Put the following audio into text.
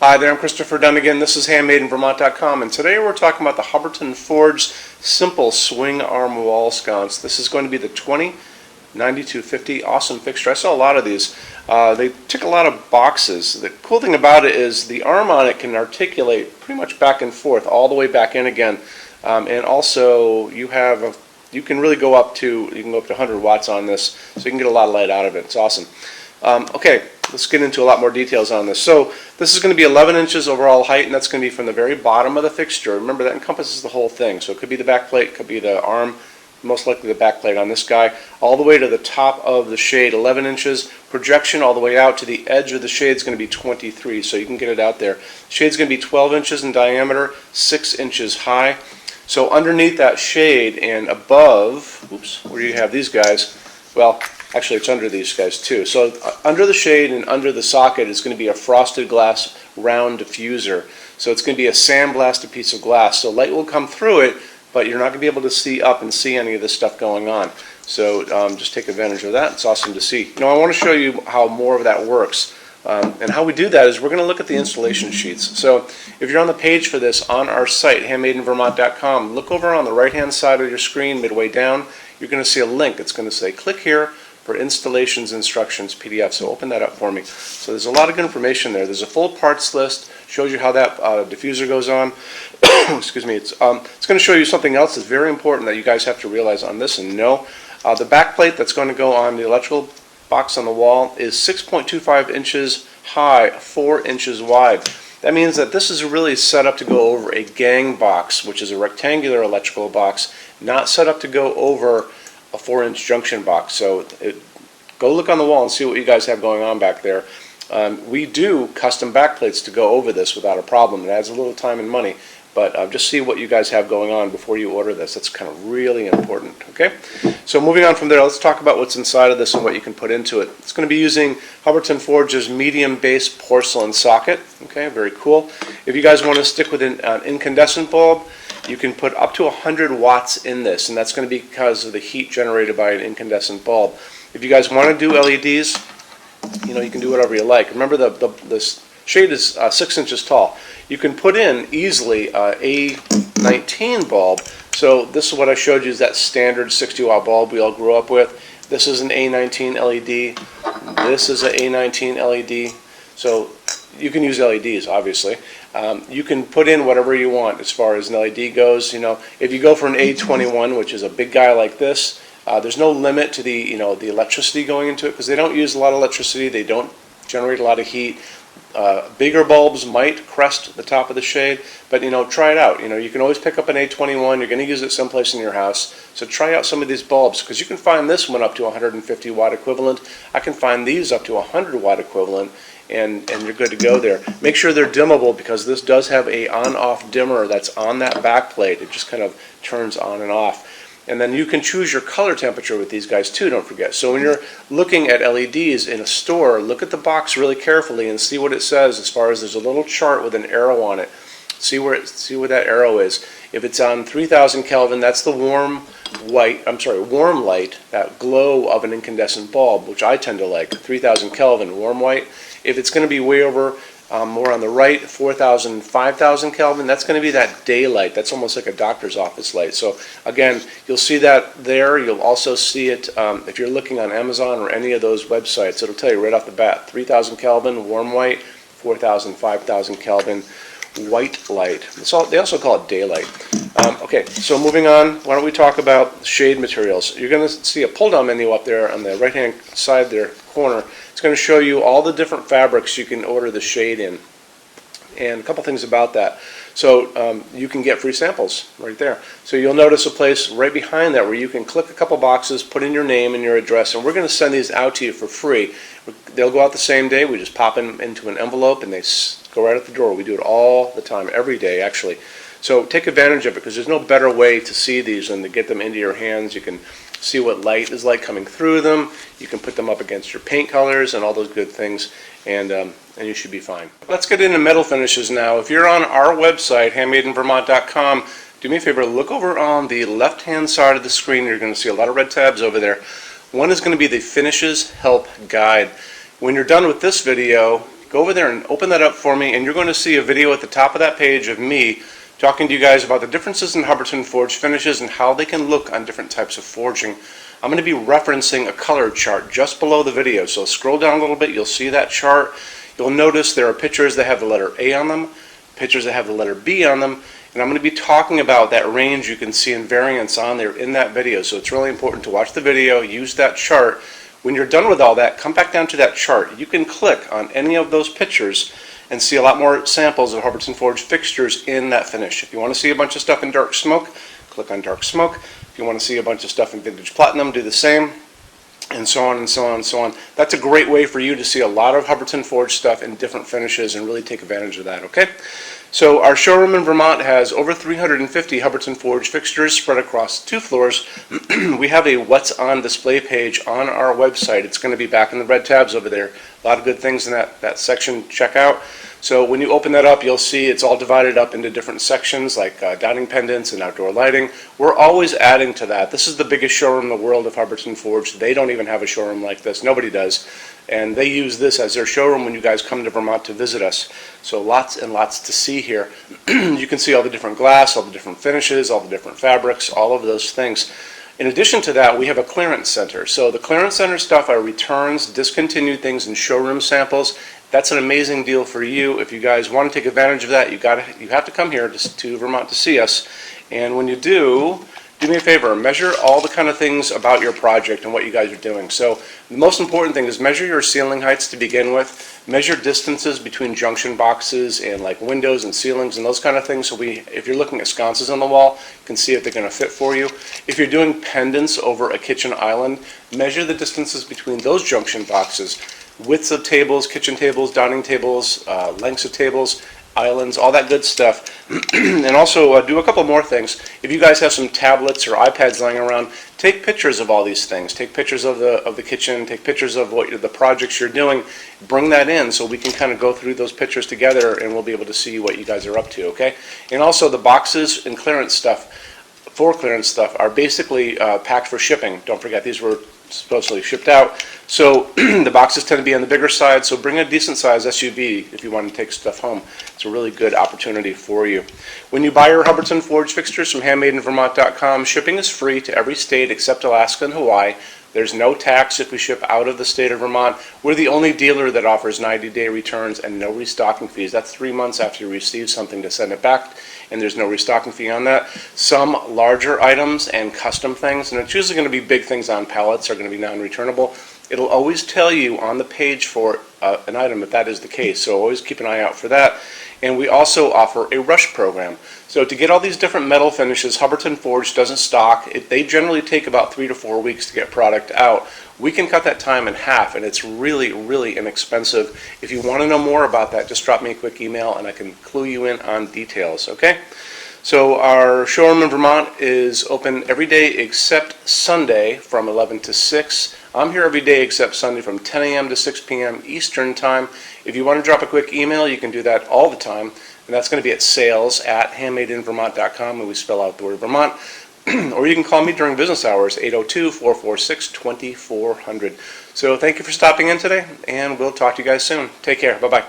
Hi there, I'm Christopher Dunnigan. This is HandmadeInVermont.com, and today we're talking about the Hubbardton Forged Simple Swing Arm Wall Sconce. This is going to be the 209250 awesome fixture. I saw a lot of these. They tick a lot of boxes. The cool thing about it is the arm on it can articulate pretty much back and forth, all the way back in again. And also you can really go up to 100 watts on this, so you can get a lot of light out of it. It's awesome. Okay, let's get into a lot more details on this. So this is going to be 11 inches overall height, and that's going to be from the very bottom of the fixture. Remember, that encompasses the whole thing. So it could be the back plate, it could be the arm, most likely the back plate on this guy, all the way to the top of the shade, 11 inches. Projection all the way out to the edge of the shade is going to be 23, so you can get it out there. The shade's going to be 12 inches in diameter, 6 inches high. So underneath that shade and above, oops, where you have these guys, well, actually it's under these guys too. So under the shade and under the socket is going to be a frosted glass round diffuser. So it's going to be a sandblasted piece of glass. So light will come through it, but you're not going to be able to see up and see any of this stuff going on. So just take advantage of that. It's awesome to see. Now I want to show you how more of that works. And how we do that is we're going to look at the installation sheets. So if you're on the page for this on our site, HandmadeInVermont.com, look over on the right-hand side of your screen, midway down, you're going to see a link. It's going to say, click here for installations instructions PDF. So open that up for me. So there's a lot of good information there. There's a full parts list, shows you how that diffuser goes on. Excuse me. It's going to show you something else that's very important that you guys have to realize on this and know. The back plate that's going to go on the electrical box on the wall is 6.25 inches high, 4 inches wide. That means that this is really set up to go over a gang box, which is a rectangular electrical box, not set up to go over a 4-inch junction box. So go look on the wall and see what you guys have going on back there. We do custom back plates to go over this without a problem. It adds a little time and money, but just see what you guys have going on before you order this. That's kind of really important. Okay, so moving on from there, let's talk about what's inside of this and what you can put into it. It's going to be using Hubbardton Forge's medium base porcelain socket. Okay, very cool. If you guys want to stick with an incandescent bulb, you can put up to 100 watts in this, and that's going to be because of the heat generated by an incandescent bulb. If you guys want to do LEDs, you can do whatever you like. Remember, the shade is 6 inches tall. You can put in easily a A19 bulb. So this is what I showed you, is that standard 60 watt bulb we all grew up with. This is an A19 LED. This is an A19 LED. So you can use LEDs, obviously. You can put in whatever you want as far as an LED goes. If you go for an A21, which is a big guy like this, there's no limit to the the electricity going into it, because they don't use a lot of electricity. They don't generate a lot of heat. Bigger bulbs might crest the top of the shade, but try it out. You can always pick up an A21. You're going to use it someplace in your house, so try out some of these bulbs, because you can find this one up to 150 watt equivalent. I can find these up to 100 watt equivalent, and you're good to go there. Make sure they're dimmable, because this does have a on-off dimmer that's on that back plate. It just kind of turns on and off. And then you can choose your color temperature with these guys too, don't forget. So when you're looking at LEDs in a store, look at the box really carefully and see what it says, as far as there's a little chart with an arrow on it. See where that arrow is. If it's on 3000 Kelvin, that's the warm light, that glow of an incandescent bulb, which I tend to like. 3000 Kelvin, warm white. If it's going to be way over more on the right, 4,000, 5,000 Kelvin, that's going to be that daylight. That's almost like a doctor's office light. So again, you'll see that there. You'll also see it if you're looking on Amazon or any of those websites. It'll tell you right off the bat, 3,000 Kelvin, warm white, 4,000, 5,000 Kelvin, white light. They also call it daylight. Okay, so moving on, why don't we talk about shade materials. You're going to see a pull-down menu up there on the right-hand side there, corner. It's going to show you all the different fabrics you can order the shade in, and a couple things about that. So you can get free samples right there. So you'll notice a place right behind that where you can click a couple boxes, put in your name and your address, and we're going to send these out to you for free. They'll go out the same day. We just pop them into an envelope and they go right at the door. We do it all the time, every day actually. So take advantage of it, because there's no better way to see these than to get them into your hands. You can see what light is like coming through them. You can put them up against your paint colors and all those good things, and you should be fine. Let's get into metal finishes now. If you're on our website, HandmadeInVermont.com, do me a favor, look over on the left-hand side of the screen. You're going to see a lot of red tabs over there. One is going to be the Finishes Help Guide. When you're done with this video, go over there and open that up for me, and you're going to see a video at the top of that page of me talking to you guys about the differences in Hubbardton forged finishes and how they can look on different types of forging. I'm going to be referencing a color chart just below the video, so scroll down a little bit, you'll see that chart. You'll notice there are pictures that have the letter A on them, pictures that have the letter B on them, and I'm going to be talking about that range you can see in variance on there in that video. So it's really important to watch the video, use that chart. When you're done with all that, come back down to that chart. You can click on any of those pictures and see a lot more samples of Hubbardton forged fixtures in that finish. If you want to see a bunch of stuff in dark smoke, click on dark smoke. If you want to see a bunch of stuff in vintage platinum, do the same, and so on and so on and so on. That's a great way for you to see a lot of Hubbardton forged stuff in different finishes and really take advantage of that, okay? So our showroom in Vermont has over 350 Hubbardton forged fixtures spread across 2 floors. We have a What's On display page on our website. It's going to be back in the red tabs over there. A lot of good things in that section. Check out. So when you open that up, you'll see it's all divided up into different sections like dining pendants and outdoor lighting. We're always adding to that. This is the biggest showroom in the world of Hubbardton forged. They don't even have a showroom like this. Nobody does. And they use this as their showroom when you guys come to Vermont to visit us. So lots and lots to see here. You can see all the different glass, all the different finishes, all the different fabrics, all of those things. In addition to that, we have a clearance center. So the clearance center stuff are returns, discontinued things, and showroom samples. That's an amazing deal for you. If you guys want to take advantage of that, you have to come here to Vermont to see us. And when you do me a favor, measure all the kind of things about your project and what you guys are doing. So the most important thing is measure your ceiling heights to begin with. Measure distances between junction boxes and like windows and ceilings and those kind of things. So if you're looking at sconces on the wall, you can see if they're going to fit for you. If you're doing pendants over a kitchen island, measure the distances between those junction boxes. Widths of tables, kitchen tables, dining tables, lengths of tables, islands, all that good stuff. And also do a couple more things. If you guys have some tablets or iPads lying around, take pictures of all these things. Take pictures of the kitchen, take pictures of the projects you're doing. Bring that in so we can kind of go through those pictures together and we'll be able to see what you guys are up to, okay? And also the boxes and clearance stuff, for clearance stuff, are basically packed for shipping. Don't forget, these were supposedly shipped out. So the boxes tend to be on the bigger side, so bring a decent size SUV if you want to take stuff home. It's a really good opportunity for you. When you buy your Hubbardton forged fixtures from HandmadeInVermont.com, shipping is free to every state except Alaska and Hawaii. There's no tax if we ship out of the state of Vermont. We're the only dealer that offers 90-day returns and no restocking fees. That's 3 months after you receive something to send it back, and there's no restocking fee on that. Some larger items and custom things, and it's usually going to be big things on pallets, are going to be non-returnable. It'll always tell you on the page for an item if that is the case, so always keep an eye out for that. And we also offer a rush program. So to get all these different metal finishes, Hubbardton Forged doesn't stock. They generally take about 3 to 4 weeks to get product out. We can cut that time in half, and it's really, really inexpensive. If you want to know more about that, just drop me a quick email and I can clue you in on details, okay? So our showroom in Vermont is open every day except Sunday from 11 to 6. I'm here every day except Sunday from 10 a.m. to 6 p.m. Eastern Time. If you want to drop a quick email, you can do that all the time. And that's going to be at sales@HandmadeInVermont.com, and we spell out the word Vermont. Or you can call me during business hours, 802-446-2400. So thank you for stopping in today, and we'll talk to you guys soon. Take care. Bye-bye.